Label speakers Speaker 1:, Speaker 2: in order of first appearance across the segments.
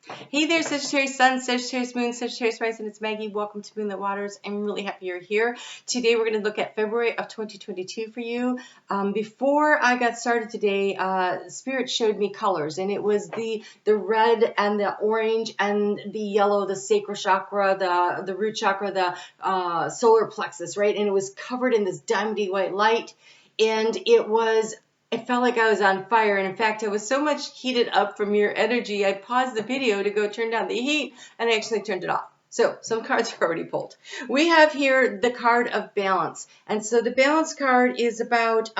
Speaker 1: Hey there, Sagittarius Sun, Sagittarius Moon, Sagittarius Rising. It's Maggie. Welcome to Moonlit Waters. I'm really happy you're here. Today we're going to look at February of 2022 for you. Before I got started today, Spirit showed me colors, and it was the red and the orange and the yellow, the sacral chakra, the root chakra, the solar plexus, right? And it was covered in this diamondy white light, and it felt like I was on fire. And in fact, I was so much heated up from your energy, I paused the video to go turn down the heat, and I actually turned it off. So some cards are already pulled. We have here the card of balance. And so the balance card is about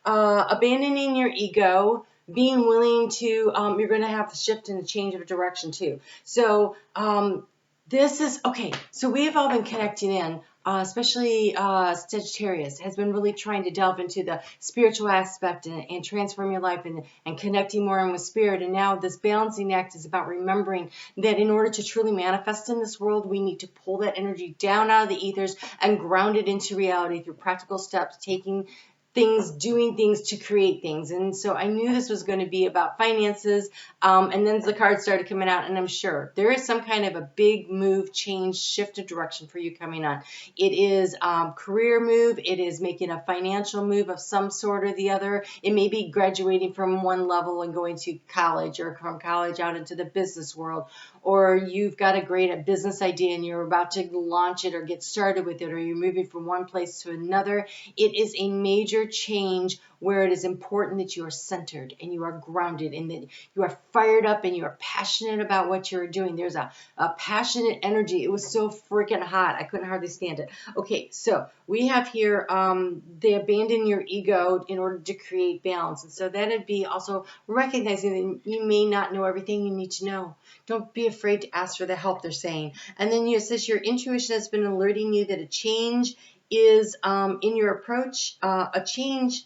Speaker 1: abandoning your ego, being willing to, you're going to have to shift and a change of direction too. So this is, okay, so we have all been connecting in. Especially Sagittarius has been really trying to delve into the spiritual aspect and transform your life and connecting more in with spirit. And now this balancing act is about remembering that in order to truly manifest in this world, we need to pull that energy down out of the ethers and ground it into reality through practical steps, taking things, doing things to create things. And so I knew this was going to be about finances. And then the cards started coming out, and I'm sure there is some kind of a big move, change, shift of direction for you coming on. It is career move. It is making a financial move of some sort or the other. It may be graduating from one level and going to college, or from college out into the business world, or you've got a great business idea and you're about to launch it or get started with it, or you're moving from one place to another. It is a major change where it is important that you are centered and you are grounded and that you are fired up and you are passionate about what you're doing. There's a passionate energy. It was so freaking hot. I couldn't hardly stand it. Okay, so we have here they abandon your ego in order to create balance. And so that would be also recognizing that you may not know everything you need to know. Don't be afraid to ask for the help, they're saying. And then it says your intuition has been alerting you that a change is in your approach, a change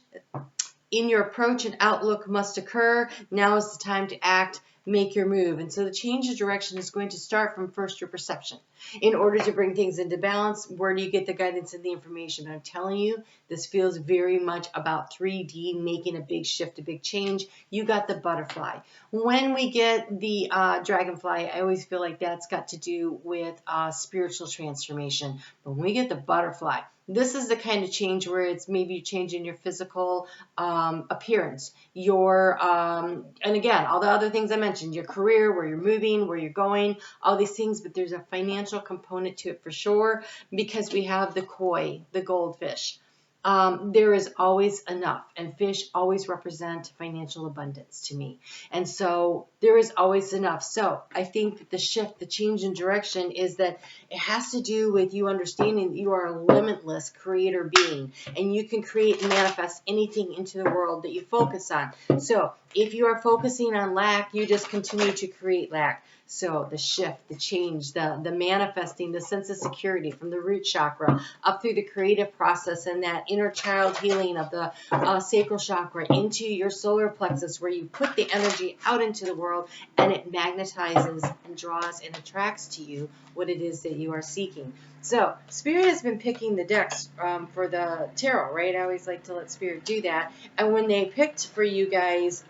Speaker 1: in your approach and outlook must occur. Now is the time to act, make your move. And so the change of direction is going to start from first your perception. In order to bring things into balance, where do you get the guidance and the information? But I'm telling you, this feels very much about 3D, making a big shift, a big change. You got the butterfly. When we get the dragonfly, I always feel like that's got to do with spiritual transformation. But when we get the butterfly, this is the kind of change where it's maybe changing your physical appearance, your, and again, all the other things I mentioned, your career, where you're moving, where you're going, all these things, but there's a financial component to it for sure, because we have the koi, the goldfish. There is always enough, and fish always represent financial abundance to me. And so there is always enough. So I think that the shift, the change in direction is that it has to do with you understanding that you are a limitless creator being, and you can create and manifest anything into the world that you focus on. So if you are focusing on lack, you just continue to create lack. So the shift, the change, the manifesting, the sense of security from the root chakra up through the creative process and that inner child healing of the sacral chakra into your solar plexus, where you put the energy out into the world and it magnetizes and draws and attracts to you what it is that you are seeking. So Spirit has been picking the decks for the tarot, right? I always like to let Spirit do that. And when they picked for you guys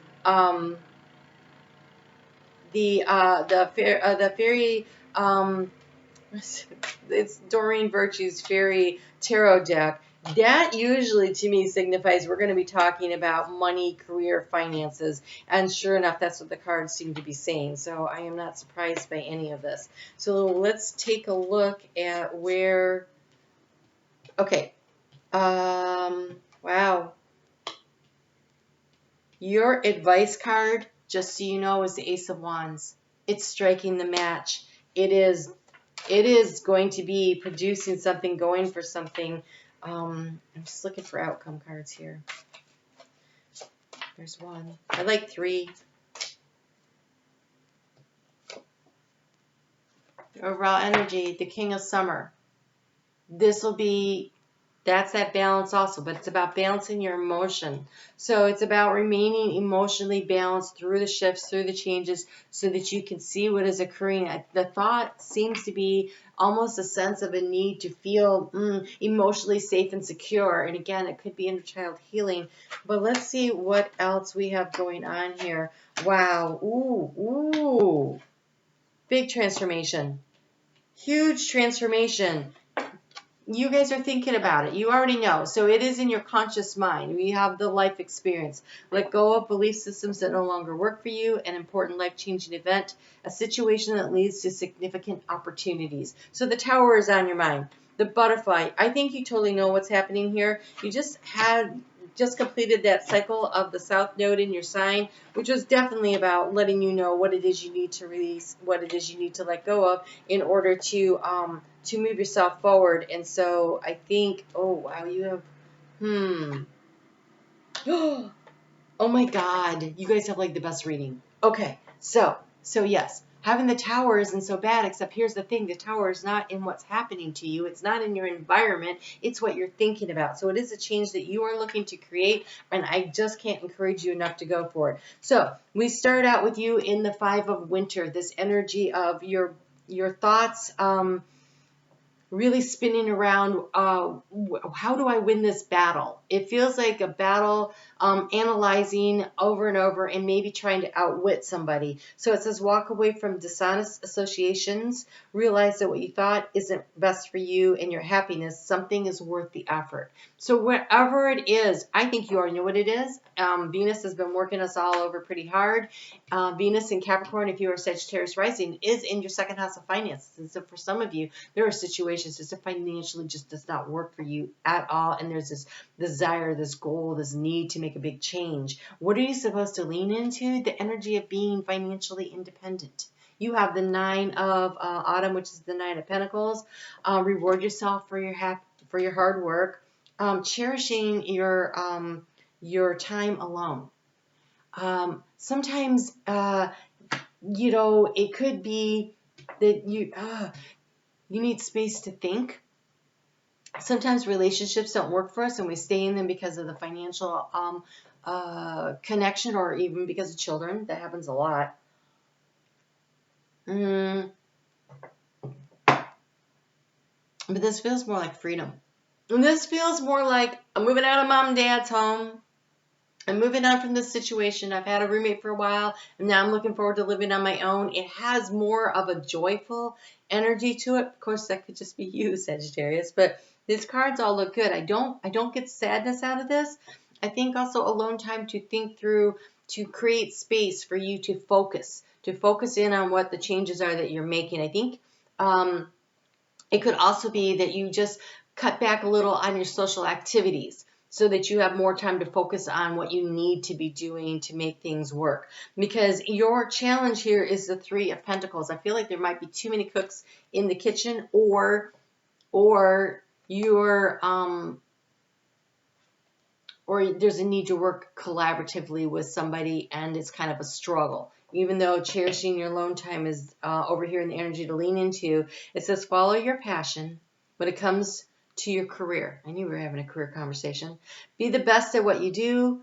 Speaker 1: the fairy, it's Doreen Virtue's fairy tarot deck, that usually to me signifies we're going to be talking about money, career, finances, and sure enough, that's what the cards seem to be saying. So I am not surprised by any of this. So let's take a look at where, okay, wow. Your advice card, just so you know, is the Ace of Wands. It's striking the match. It is going to be producing something, going for something. I'm just looking for outcome cards here. There's one. I like 3. Overall energy, the King of Summer. This will be, that's that balance also, but it's about balancing your emotion. So it's about remaining emotionally balanced through the shifts, through the changes, so that you can see what is occurring. The thought seems to be almost a sense of a need to feel emotionally safe and secure. And again, it could be inner child healing. But let's see what else we have going on here. Wow. Ooh. Big transformation. Huge transformation. You guys are thinking about it. You already know. So it is in your conscious mind. We have the life experience. Let go of belief systems that no longer work for you. An important life-changing event. A situation that leads to significant opportunities. So the Tower is on your mind. The butterfly. I think you totally know what's happening here. You just completed that cycle of the South Node in your sign, which was definitely about letting you know what it is you need to release, what it is you need to let go of in order to move yourself forward. And so I think, oh wow, you have, oh my God, you guys have like the best reading. Okay, so yes, having the Tower isn't so bad, except here's the thing, the Tower is not in what's happening to you. It's not in your environment. It's what you're thinking about. So it is a change that you are looking to create, and I just can't encourage you enough to go for it. So we start out with you in the Five of Winter, this energy of your thoughts, really spinning around, how do I win this battle? It feels like a battle, analyzing over and over and maybe trying to outwit somebody. So it says walk away from dishonest associations, realize that what you thought isn't best for you and your happiness, something is worth the effort. So whatever it is, I think you already know what it is. Venus has been working us all over pretty hard. Venus in Capricorn, if you are Sagittarius rising, is in your second house of finances. And so for some of you, there are situations that financially just does not work for you at all. And there's this desire, this goal, this need to make a big change. What are you supposed to lean into? The energy of being financially independent. You have the Nine of Autumn, which is the Nine of Pentacles. Reward yourself for your hard work. Cherishing your time alone. Sometimes, it could be that you need space to think. Sometimes relationships don't work for us and we stay in them because of the financial connection, or even because of children. That happens a lot. But this feels more like freedom. And this feels more like I'm moving out of mom and dad's home. I'm moving on from this situation. I've had a roommate for a while, and now I'm looking forward to living on my own. It has more of a joyful energy to it. Of course, that could just be you, Sagittarius, but these cards all look good. I don't get sadness out of this. I think also alone time to think through, to create space for you to focus in on what the changes are that you're making. I think it could also be that you just cut back a little on your social activities, so that you have more time to focus on what you need to be doing to make things work. Because your challenge here is the Three of Pentacles. I feel like there might be too many cooks in the kitchen, or you're or there's a need to work collaboratively with somebody, and it's kind of a struggle. Even though cherishing your alone time is over here in the energy to lean into, it says follow your passion when it comes to your career. I knew we were having a career conversation. Be the best at what you do,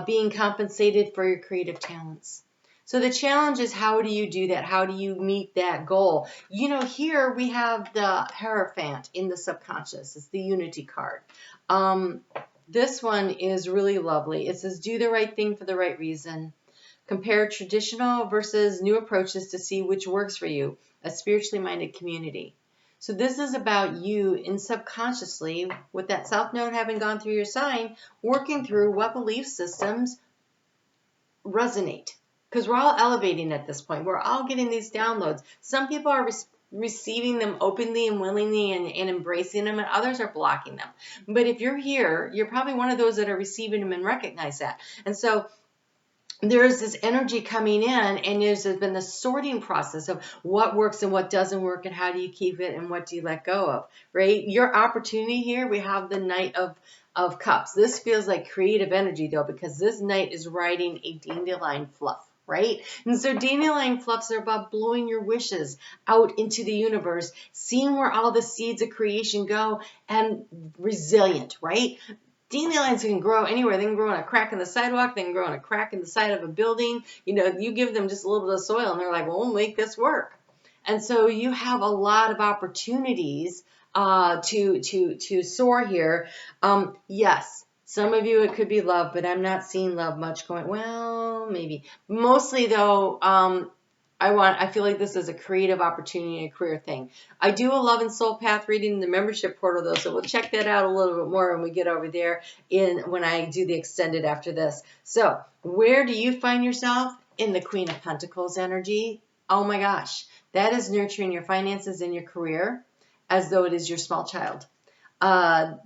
Speaker 1: being compensated for your creative talents. So the challenge is, how do you do that? How do you meet that goal? Here we have the Hierophant in the subconscious. It's the Unity card. This one is really lovely. It says, do the right thing for the right reason. Compare traditional versus new approaches to see which works for you. A spiritually minded community. So this is about you in subconsciously, with that South Node having gone through your sign, working through what belief systems resonate. Because we're all elevating at this point. We're all getting these downloads. Some people are receiving them openly and willingly and embracing them, and others are blocking them. But if you're here, you're probably one of those that are receiving them and recognize that. And so there's this energy coming in, and there's been this sorting process of what works and what doesn't work, and how do you keep it and what do you let go of, right? Your opportunity here, we have the Knight of Cups. This feels like creative energy, though, because this Knight is riding a dandelion fluff, right? And so dandelion fluffs are about blowing your wishes out into the universe, seeing where all the seeds of creation go, and resilient, right? Dandelions can grow anywhere. They can grow in a crack in the sidewalk. They can grow in a crack in the side of a building. You give them just a little bit of soil, and they're like, well, we'll make this work. And so you have a lot of opportunities to soar here. Yes, some of you, it could be love, but I'm not seeing love much going, well, maybe. Mostly, though, I feel like this is a creative opportunity and a career thing. I do a love and soul path reading in the membership portal though, so we'll check that out a little bit more when we get over there when I do the extended after this. So where do you find yourself? In the Queen of Pentacles energy. Oh my gosh, that is nurturing your finances and your career as though it is your small child.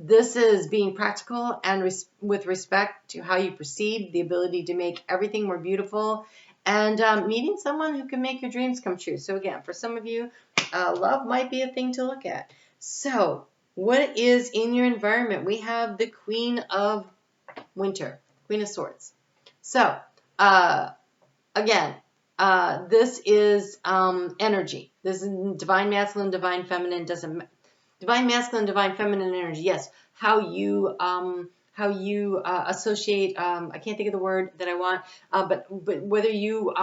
Speaker 1: This is being practical and with respect to how you proceed, the ability to make everything more beautiful, and meeting someone who can make your dreams come true. So again, for some of you, love might be a thing to look at. So what is in your environment? We have the Queen of Winter, Queen of Swords. So again, this is energy. This is divine masculine, divine feminine. Divine masculine, divine feminine energy. Yes, how you associate. I can't think of the word that I want, but whether you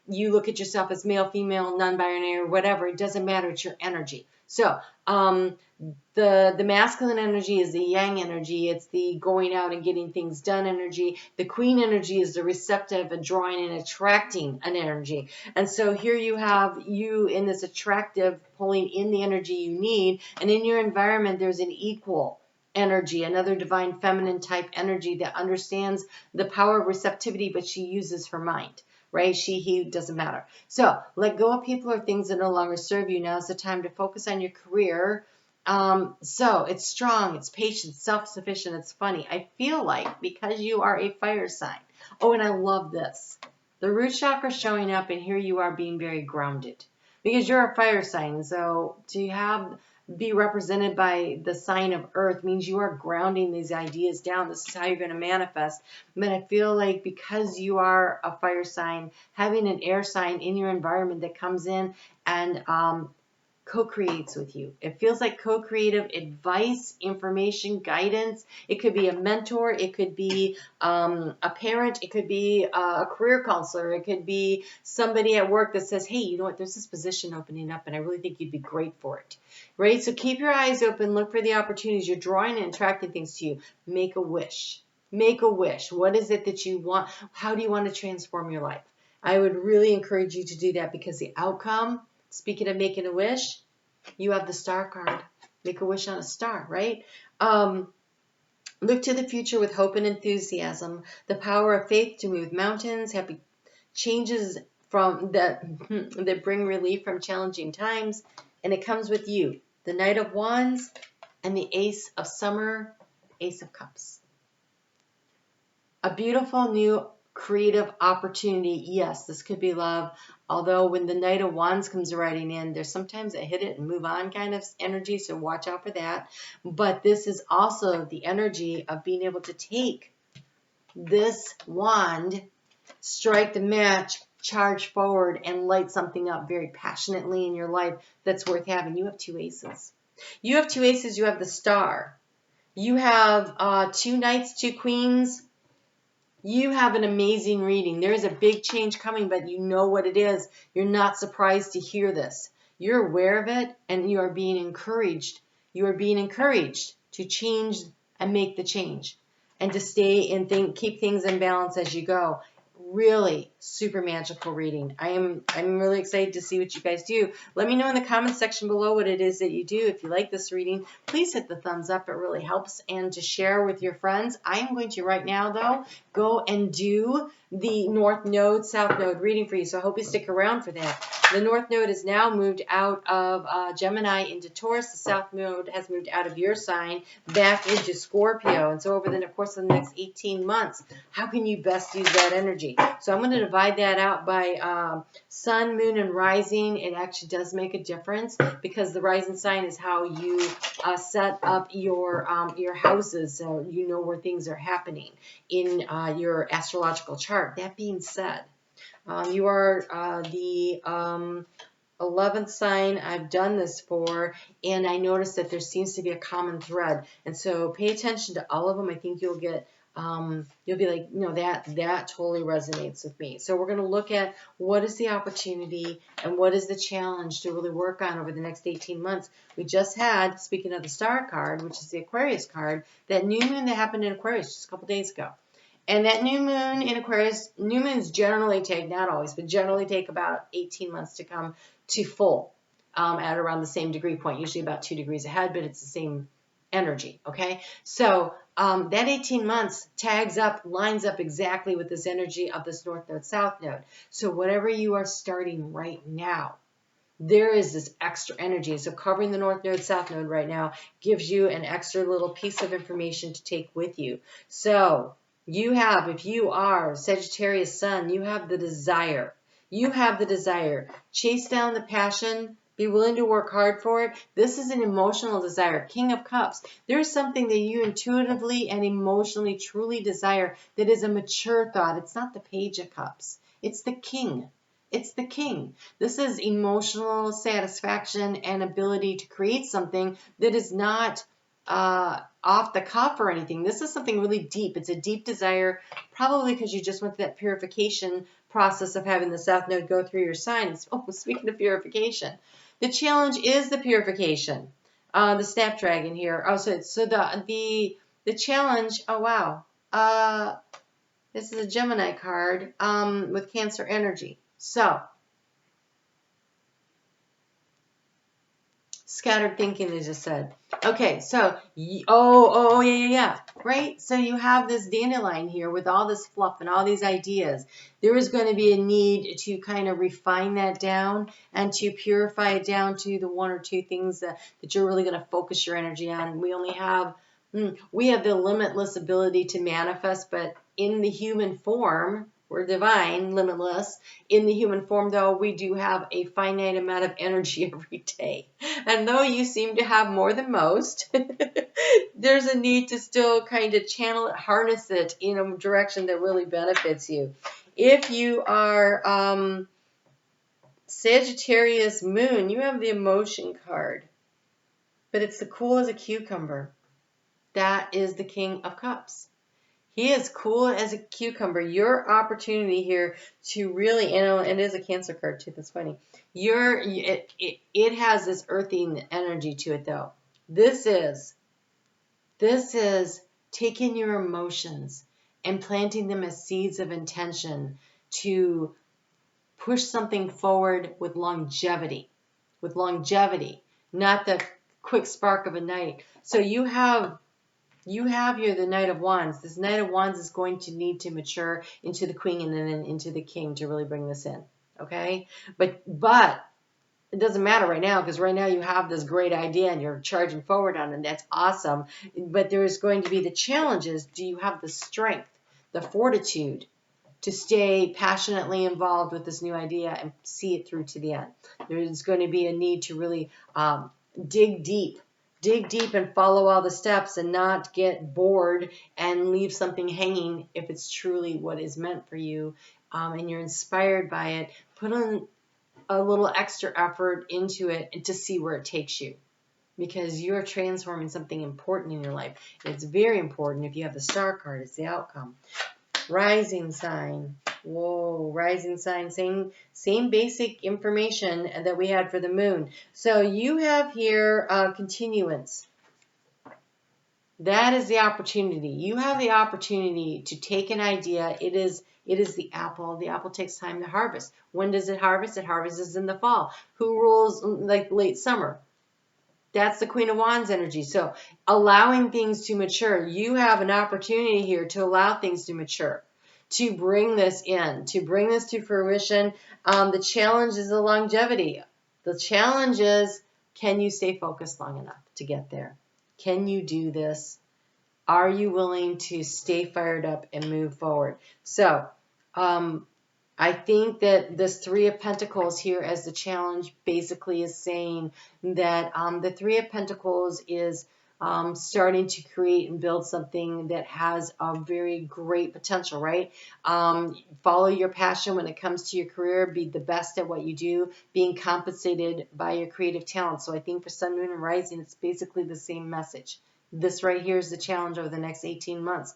Speaker 1: you look at yourself as male, female, non-binary, or whatever, it doesn't matter. It's your energy. So the masculine energy is the yang energy. It's the going out and getting things done energy. The queen energy is the receptive and drawing and attracting an energy. And so here you have you in this attractive pulling in the energy you need. And in your environment, there's an equal energy, another divine feminine type energy that understands the power of receptivity, but she uses her mind. Right? She, he, doesn't matter. So let go of people or things that no longer serve you. Now is the time to focus on your career. So it's strong, it's patient, self-sufficient, it's funny. I feel like because you are a fire sign. Oh, and I love this. The root chakra showing up, and here you are being very grounded. Because you're a fire sign. So to be represented by the sign of earth means you are grounding these ideas down. This is how you're going to manifest. But I feel like because you are a fire sign, having an air sign in your environment that comes in and co-creates with you. It feels like co-creative advice, information, guidance. It could be a mentor. It could be a parent. It could be a career counselor. It could be somebody at work that says, hey, you know what, there's this position opening up and I really think you'd be great for it. Right? So keep your eyes open. Look for the opportunities. You're drawing and attracting things to you. Make a wish. Make a wish. What is it that you want? How do you want to transform your life? I would really encourage you to do that because the outcome, speaking of making a wish, you have the star card. Make a wish on a star, right? Look to the future with hope and enthusiasm. The power of faith to move mountains, happy changes from that bring relief from challenging times. And it comes with you. The Knight of Wands and the Ace of Summer, Ace of Cups. A beautiful new creative opportunity. Yes, this could be love. Although when the Knight of Wands comes riding in, there's sometimes a hit it and move on kind of energy, so watch out for that. But this is also the energy of being able to take this wand, strike the match, charge forward, and light something up very passionately in your life that's worth having. You have two aces. You have two aces. You have the star. You have two knights, two queens. You have an amazing reading. There is a big change coming, but you know what it is. You're not surprised to hear this. You're aware of it, and you are being encouraged. You are being encouraged to change and make the change, and to stay and keep things in balance as you go. Really super magical reading. I'm really excited to see what you guys do. Let me know in the comments section below what it is that you do. If you like this reading, please hit the thumbs up. It really helps. And to share with your friends. I am going to right now, though, go and do the North Node, South Node reading for you. So I hope you stick around for that. The North Node is now moved out of Gemini into Taurus. The South Node has moved out of your sign back into Scorpio. And so over the course of the next 18 months, how can you best use that energy? So I'm going to divide that out by Sun, Moon, and Rising. It actually does make a difference because the rising sign is how you set up your houses, so you know where things are happening in your astrological chart. That being said, you are the 11th sign I've done this for, and I noticed that there seems to be a common thread. And so pay attention to all of them. I think you'll get, you'll be like, no, that totally resonates with me. So we're going to look at what is the opportunity and what is the challenge to really work on over the next 18 months. We just had, speaking of the star card, which is the Aquarius card, that new moon that happened in Aquarius just a couple days ago. And that new moon in Aquarius, new moons generally take, not always, but generally take about 18 months to come to full at around the same degree point, usually about 2 degrees ahead, but it's the same energy, okay? So that 18 months tags up, lines up exactly with this energy of this north node, south node. So whatever you are starting right now, there is this extra energy. So covering the north node, south node right now gives you an extra little piece of information to take with you. So you have, if you are Sagittarius Sun, you have the desire. You have the desire. Chase down the passion. Be willing to work hard for it. This is an emotional desire. King of Cups. There's something that you intuitively and emotionally truly desire that is a mature thought. It's not the Page of Cups. It's the King. It's the King. This is emotional satisfaction and ability to create something that is not off the cuff or anything. This is something really deep. It's a deep desire, probably because you just went through that purification process of having the South Node go through your signs. Oh, speaking of purification, the challenge is the purification. The Snapdragon here. Oh, so the challenge. Oh wow. This is a Gemini card with Cancer energy. So, scattered thinking, they just said. Okay, so, yeah, right? So you have this dandelion here with all this fluff and all these ideas. There is going to be a need to kind of refine that down and to purify it down to the 1 or 2 things that you're really going to focus your energy on. We have the limitless ability to manifest, but in the human form, we're divine, limitless. In the human form, though, we do have a finite amount of energy every day. And though you seem to have more than most, there's a need to still kind of channel it, harness it in a direction that really benefits you. If you are Sagittarius Moon, you have the emotion card, but it's the cool as a cucumber. That is the King of Cups. He is cool as a cucumber. Your opportunity here to really, and it is a Cancer card too. That's funny. It has this earthing energy to it though. This is taking your emotions and planting them as seeds of intention to push something forward with longevity, not the quick spark of a night. So you have here the Knight of Wands. This Knight of Wands is going to need to mature into the Queen and then into the King to really bring this in. Okay? But it doesn't matter right now because right now you have this great idea and you're charging forward on it. And that's awesome. But there's going to be the challenges. Do you have the strength, the fortitude to stay passionately involved with this new idea and see it through to the end? There's going to be a need to really dig deep and follow all the steps and not get bored and leave something hanging if it's truly what is meant for you and you're inspired by it. Put on a little extra effort into it and to see where it takes you because you're transforming something important in your life. It's very important. If you have the Star card, it's the outcome. Rising sign. Whoa, rising sign, same basic information that we had for the moon. So you have here continuance. That is the opportunity. You have the opportunity to take an idea. It is the apple. The apple takes time to harvest. When does it harvest? It harvests in the fall. Who rules like late summer? That's the Queen of Wands energy. So allowing things to mature. You have an opportunity here to allow things to mature, to bring this in, to bring this to fruition. The challenge is the longevity. The challenge is, can you stay focused long enough to get there? Can you do this? Are you willing to stay fired up and move forward? So, I think that this Three of Pentacles here as the challenge basically is saying that the Three of Pentacles is starting to create and build something that has a very great potential, right? Follow your passion when it comes to your career. Be the best at what you do, being compensated by your creative talent. So I think for Sun, Moon, and Rising, it's basically the same message. This right here is the challenge over the next 18 months.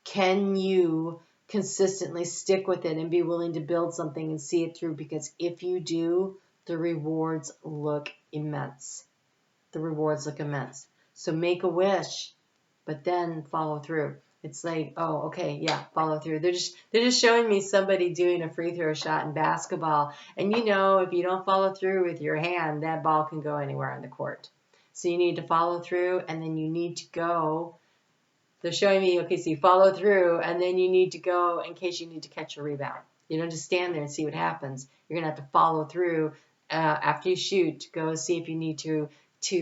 Speaker 1: Can you consistently stick with it and be willing to build something and see it through? Because if you do, the rewards look immense. The rewards look immense. So make a wish, but then follow through. It's like, oh, okay, yeah, follow through. They're just showing me somebody doing a free throw shot in basketball. And you know, if you don't follow through with your hand, that ball can go anywhere on the court. So you need to follow through, and then you need to go. They're showing me, okay, so you follow through, and then you need to go in case you need to catch a rebound. You don't just stand there and see what happens. You're going to have to follow through after you shoot, go see if you need to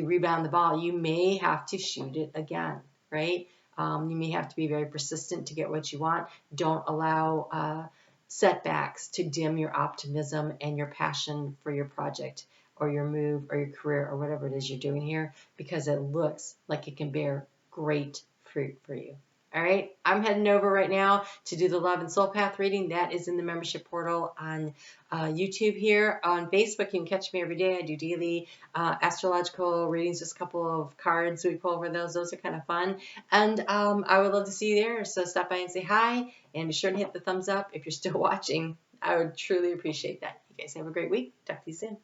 Speaker 1: rebound the ball. You may have to shoot it again, right? You may have to be very persistent to get what you want. Don't allow setbacks to dim your optimism and your passion for your project or your move or your career or whatever it is you're doing here, because it looks like it can bear great fruit for you. All right, I'm heading over right now to do the Love and Soul Path reading. That is in the membership portal on YouTube here. On Facebook, you can catch me every day. I do daily astrological readings, just a couple of cards we pull over those. Those are kind of fun. And I would love to see you there. So stop by and say hi, and be sure to hit the thumbs up if you're still watching. I would truly appreciate that. You guys have a great week. Talk to you soon.